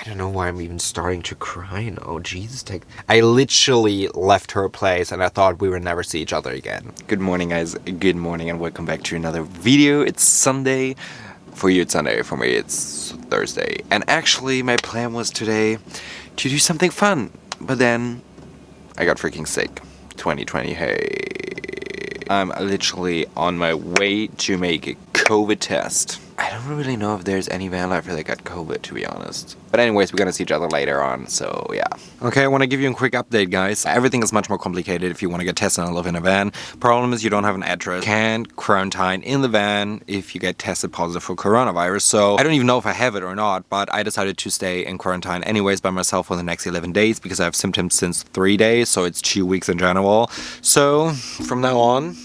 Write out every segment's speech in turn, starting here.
I don't know why I'm even starting to cry now. Jesus, I literally left her place and I thought we would never see each other again. Good morning, guys. Good morning and welcome back to another video. It's Sunday. For you, it's Sunday. For me, it's Thursday. And actually, my plan was today to do something fun. But then I got freaking sick. 2020, hey. I'm literally on my way to make a COVID test. I don't really know if there's any van lifer that got COVID, to be honest. But anyways, we're gonna see each other later on, so yeah. Okay, I want to give you a quick update, guys. Everything is much more complicated if you want to get tested and live in a van. Problem is you don't have an address. Can't quarantine in the van if you get tested positive for coronavirus. So I don't even know if I have it or not, but I decided to stay in quarantine anyways by myself for the next 11 days because I have symptoms since 3 days, so it's 2 weeks in general. So from now on,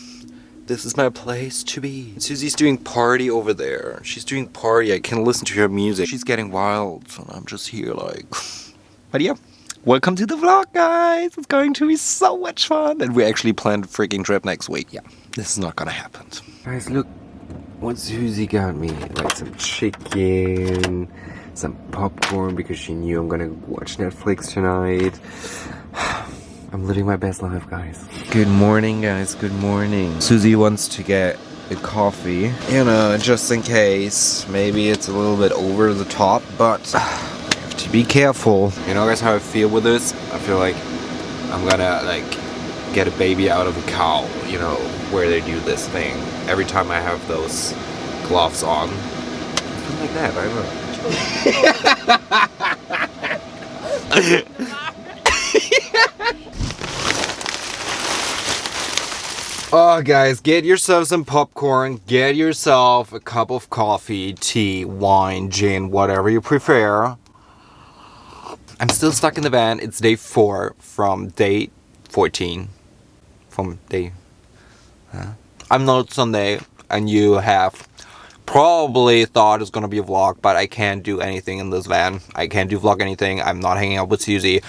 this is my place to be. Susie's doing party over there. She's doing party. I can listen to her music. She's getting wild, and I'm just here like... But yeah, welcome to the vlog, guys. It's going to be so much fun. And we actually planned a freaking trip next week. Yeah, this is not gonna happen. Guys, look what Susie got me. Like some chicken, some popcorn because she knew I'm gonna watch Netflix tonight. I'm living my best life, guys. Good morning, guys. Good morning. Susie wants to get a coffee, you know, just in case. Maybe it's a little bit over the top, but I have to be careful. You know, guys, how I feel with this? I feel like I'm gonna, like, get a baby out of a cow, you know, where they do this thing. Every time I have those gloves on. I feel like that, I don't know. Oh, guys, get yourself some popcorn, get yourself a cup of coffee, tea, wine, gin, whatever you prefer. I'm still stuck in the van. It's day 4 from day 14. From day... I'm not Sunday, and you have probably thought it's gonna be a vlog, but I can't do anything in this van. I can't do vlog anything. I'm not hanging out with Susie.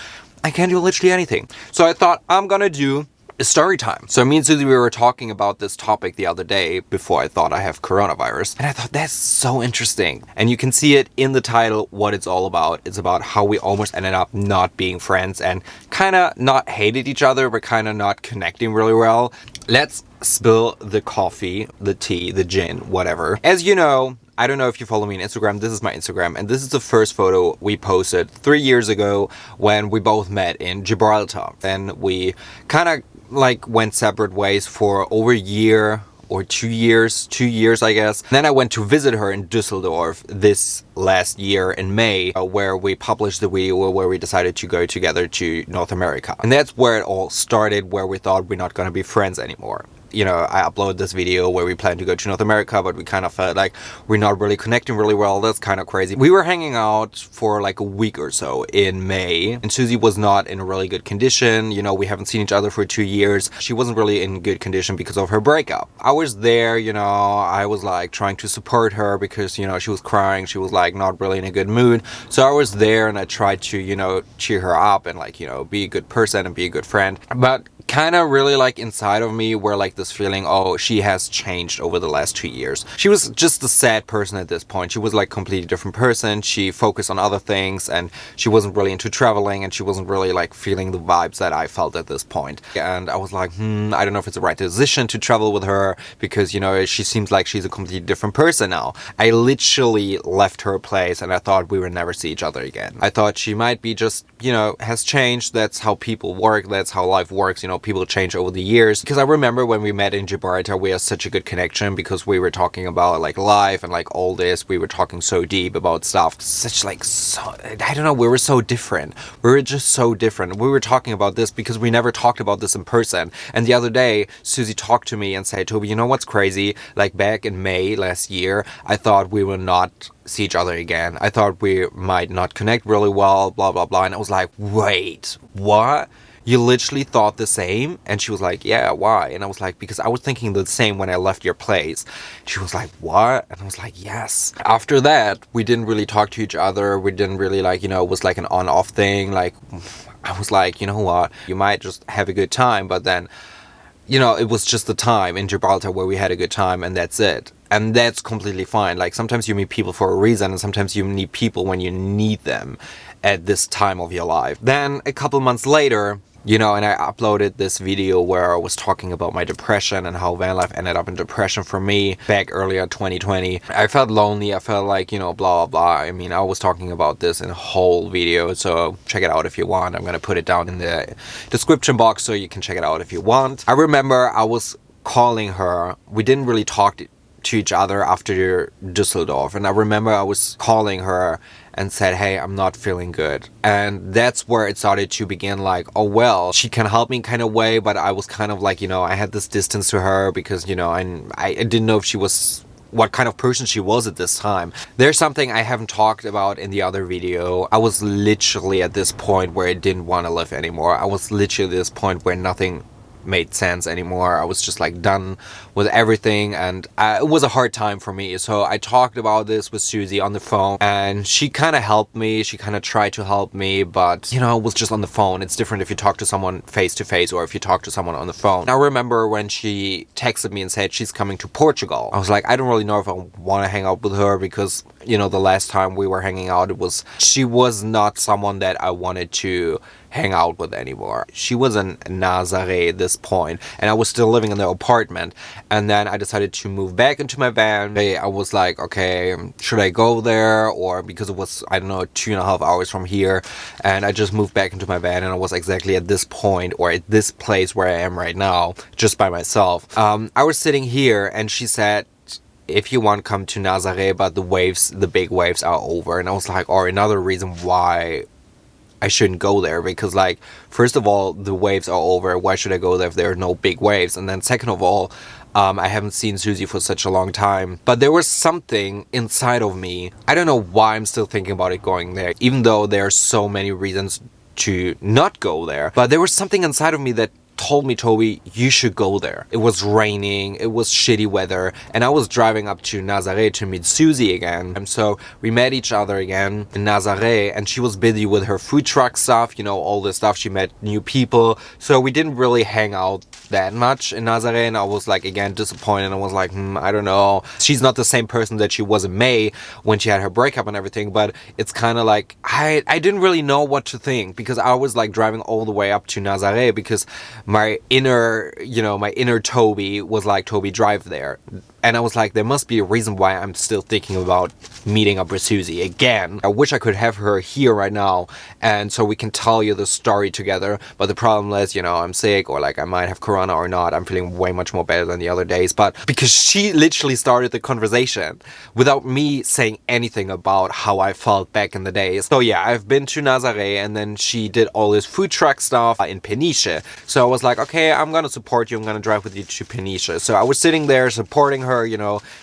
I can't do literally anything. So I thought I'm gonna do a story time. So me and Susie, we were talking about this topic the other day before I thought I have coronavirus. And I thought that's so interesting. And you can see it in the title, what it's all about. It's about how we almost ended up not being friends and kind of not hated each other, but kind of not connecting really well. Let's spill the coffee, the tea, the gin, whatever. As you know, I don't know if you follow me on Instagram, this is my Instagram, and this is the first photo we posted 3 years ago when we both met in Gibraltar. Then we kind of like went separate ways for over a year or 2 years, 2 years I guess. Then I went to visit her in Düsseldorf this last year in May, where we published the video where we decided to go together to North America. And that's where it all started, where we thought we're not gonna be friends anymore. You know, I uploaded this video where we planned to go to North America, but we kind of felt like we're not really connecting really well. That's kind of crazy. We were hanging out for like a week or so in May, and Susie was not in a really good condition. You know, we haven't seen each other for 2 years. She wasn't really in good condition because of her breakup. I was there, you know, I was like trying to support her because, you know, she was crying. She was like not really in a good mood. So I was there and I tried to, you know, cheer her up and like, you know, be a good person and be a good friend. But kind of really like inside of me were like this feeling, oh, she has changed over the last 2 years. She was just a sad person at this point. She was like a completely different person. She focused on other things and she wasn't really into traveling and she wasn't really like feeling the vibes that I felt at this point. And I was like, I don't know if it's the right decision to travel with her because, you know, she seems like she's a completely different person now. I literally left her place and I thought we would never see each other again. I thought she might be just, you know, has changed. That's how people work. That's how life works. You know, people change over the years. Because I remember when we met in Gibraltar, we had such a good connection because we were talking about like life and like all this. We were talking so deep about stuff. Such like, so, I don't know, we were so different. We were just so different. We were talking about this because we never talked about this in person. And the other day, Susie talked to me and said, Tobi, you know what's crazy? Like back in May last year, I thought we will not see each other again. I thought we might not connect really well, blah, blah, blah. And I was like, wait, what? You literally thought the same? And she was like, yeah, why? And I was like, because I was thinking the same when I left your place. She was like, what? And I was like, yes. After that, we didn't really talk to each other. We didn't really like, you know, it was like an on-off thing. Like, I was like, you know what? You might just have a good time, but then it was just the time in Gibraltar where we had a good time, and that's it. And that's completely fine. Like, sometimes you meet people for a reason, and sometimes you meet people when you need them at this time of your life. Then a couple months later, and I uploaded this video where I was talking about my depression and how van life ended up in depression for me back earlier 2020. I felt lonely. I felt like, blah, blah, blah. I mean, I was talking about this in a whole video, so check it out if you want. I'm going to put it down in the description box so you can check it out if you want. I remember I was calling her. We didn't really talk to each other after Düsseldorf, and I remember I was calling her and said, hey, I'm not feeling good. And that's where it started to begin, like, oh well, she can help me kind of way, but I was kind of like, I had this distance to her because, I didn't know if she was, what kind of person she was at this time. There's something I haven't talked about in the other video. I was literally at this point where I didn't want to live anymore. I was literally at this point where nothing made sense anymore. I was just like done with everything, and it was a hard time for me. So I talked about this with Susie on the phone, and she kind of helped me. She kind of tried to help me, but it was just on the phone. It's different if you talk to someone face to face or if you talk to someone on the phone. I remember when she texted me and said she's coming to Portugal. I was like, I don't really know if I want to hang out with her because the last time we were hanging out, she was not someone that I wanted to hang out with anymore. She was in Nazaré at this point, and I was still living in the apartment. And then I decided to move back into my van. I was like, okay, should I go there? Or because it was, I don't know, 2.5 hours from here, and I just moved back into my van, and I was exactly at this point, or at this place where I am right now, just by myself. I was sitting here, and she said, if you want, come to Nazaré, but the big waves are over. And I was like, or another reason why I shouldn't go there, because like, first of all, the waves are over. Why should I go there if there are no big waves? And then second of all, I haven't seen Susie for such a long time. But there was something inside of me. I don't know why I'm still thinking about it going there, even though there are so many reasons to not go there. But there was something inside of me that told me, Tobi, you should go there. It was raining, it was shitty weather, and I was driving up to Nazaré to meet Susie again. And so we met each other again in Nazaré, and she was busy with her food truck stuff, all this stuff. She met new people, so we didn't really hang out that much in Nazaré, and I was like, again, disappointed. I was like, I don't know. She's not the same person that she was in May when she had her breakup and everything, but it's kind of like, I didn't really know what to think, because I was like driving all the way up to Nazaré because my inner Tobi was like, Tobi, drive there. And I was like, there must be a reason why I'm still thinking about meeting up with Susie again. I wish I could have her here right now, and so we can tell you the story together. But the problem is, I'm sick, or like I might have corona or not. I'm feeling way much more better than the other days. But because she literally started the conversation without me saying anything about how I felt back in the days. So yeah, I've been to Nazaré, and then she did all this food truck stuff in Peniche. So I was like, okay, I'm gonna support you. I'm gonna drive with you to Peniche. So I was sitting there supporting her,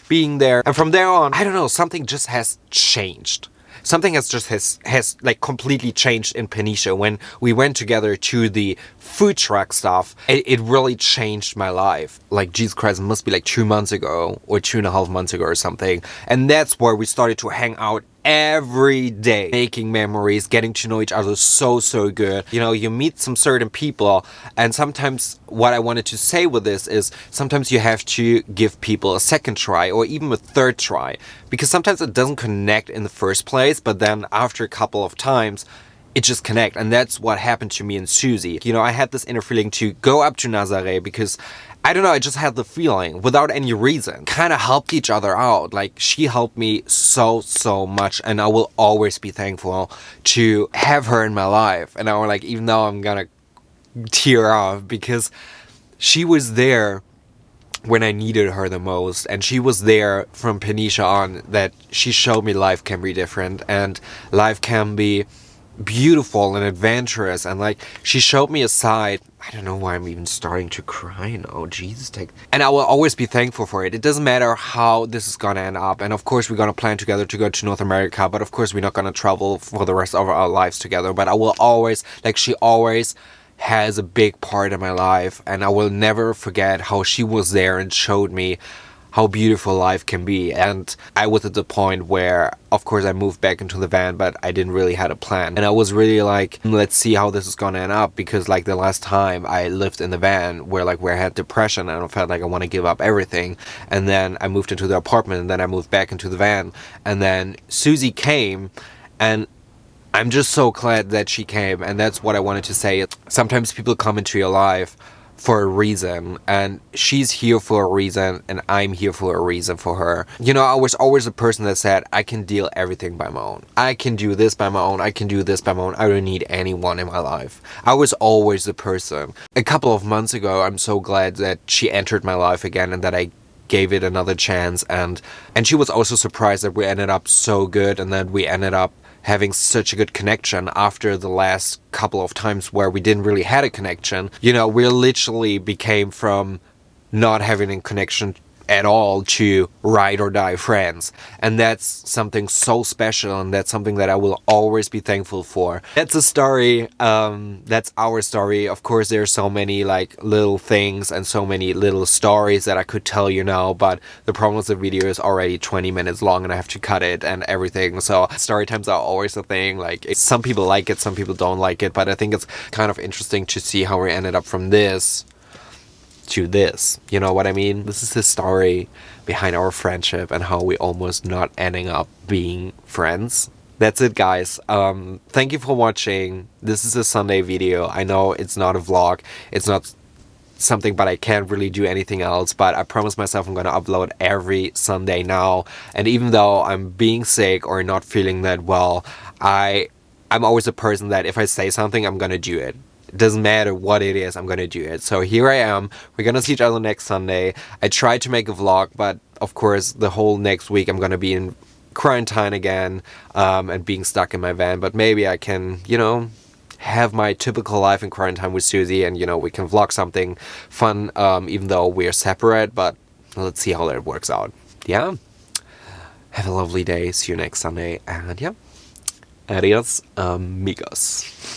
being there. And from there on, I don't know, something just has changed. Something has like completely changed in Peniche. When we went together to the food truck stuff, it really changed my life. Like, Jesus Christ, it must be like 2 months ago or 2.5 months ago or something. And that's where we started to hang out every day, making memories, getting to know each other so good. You meet some certain people, and sometimes what I wanted to say with this is sometimes you have to give people a second try or even a third try, because sometimes it doesn't connect in the first place, but then after a couple of times it just connect. And that's what happened to me and Susie. I had this inner feeling to go up to Nazaré because I don't know, I just had the feeling without any reason. Kind of helped each other out. Like, she helped me so much, and I will always be thankful to have her in my life. And I was like, even though I'm gonna tear off, because she was there when I needed her the most, and she was there from Peniche on, that she showed me life can be different and life can be beautiful and adventurous. And like, she showed me a side. I don't know why I'm even starting to cry now. Jesus, and I will always be thankful for it. It doesn't matter how this is gonna end up. And of course, we're gonna plan together to go to North America, but of course, we're not gonna travel for the rest of our lives together. But I will always, like, she always has a big part in my life, and I will never forget how she was there and showed me how beautiful life can be. And I was at the point where, of course, I moved back into the van, but I didn't really had a plan. And I was really like, let's see how this is gonna end up, because like the last time I lived in the van where I had depression and I felt like I want to give up everything. And then I moved into the apartment, and then I moved back into the van, and then Susie came, and I'm just so glad that she came. And that's what I wanted to say. Sometimes people come into your life for a reason, and she's here for a reason, and I'm here for a reason for her. You know, I was always the person that said, I can deal everything by my own. I can do this by my own. I can do this by my own. I don't need anyone in my life. I was always the person. A couple of months ago, I'm so glad that she entered my life again, and that I gave it another chance. And she was also surprised that we ended up so good, and that we ended up having such a good connection after the last couple of times where we didn't really had a connection. You know, we literally became from not having a connection at all to ride or die friends. And that's something so special, and that's something that I will always be thankful for. That's a story. That's our story. Of course, there's so many like little things and so many little stories that I could tell you now, but the problem is the video is already 20 minutes long and I have to cut it and everything. So story times are always a thing. Like, some people like it, some people don't like it, but I think it's kind of interesting to see how we ended up from this to this. You know what I mean? This is the story behind our friendship and how we almost not ending up being friends. That's it, guys. Thank you for watching. This is a Sunday video. I know it's not a vlog. It's not something, but I can't really do anything else. But I promise myself I'm gonna upload every Sunday now. And even though I'm being sick or not feeling that well, I'm always a person that if I say something, I'm gonna do it. It doesn't matter what it is, I'm gonna do it. So here I am. We're gonna see each other next Sunday. I tried to make a vlog, but of course the whole next week I'm gonna be in quarantine again, and being stuck in my van. But maybe I can, you know, have my typical life in quarantine with Susie, and you know, we can vlog something fun, even though we're separate. But let's see how that works out. Yeah. Have a lovely day. See you next Sunday. And yeah. Adios, amigos.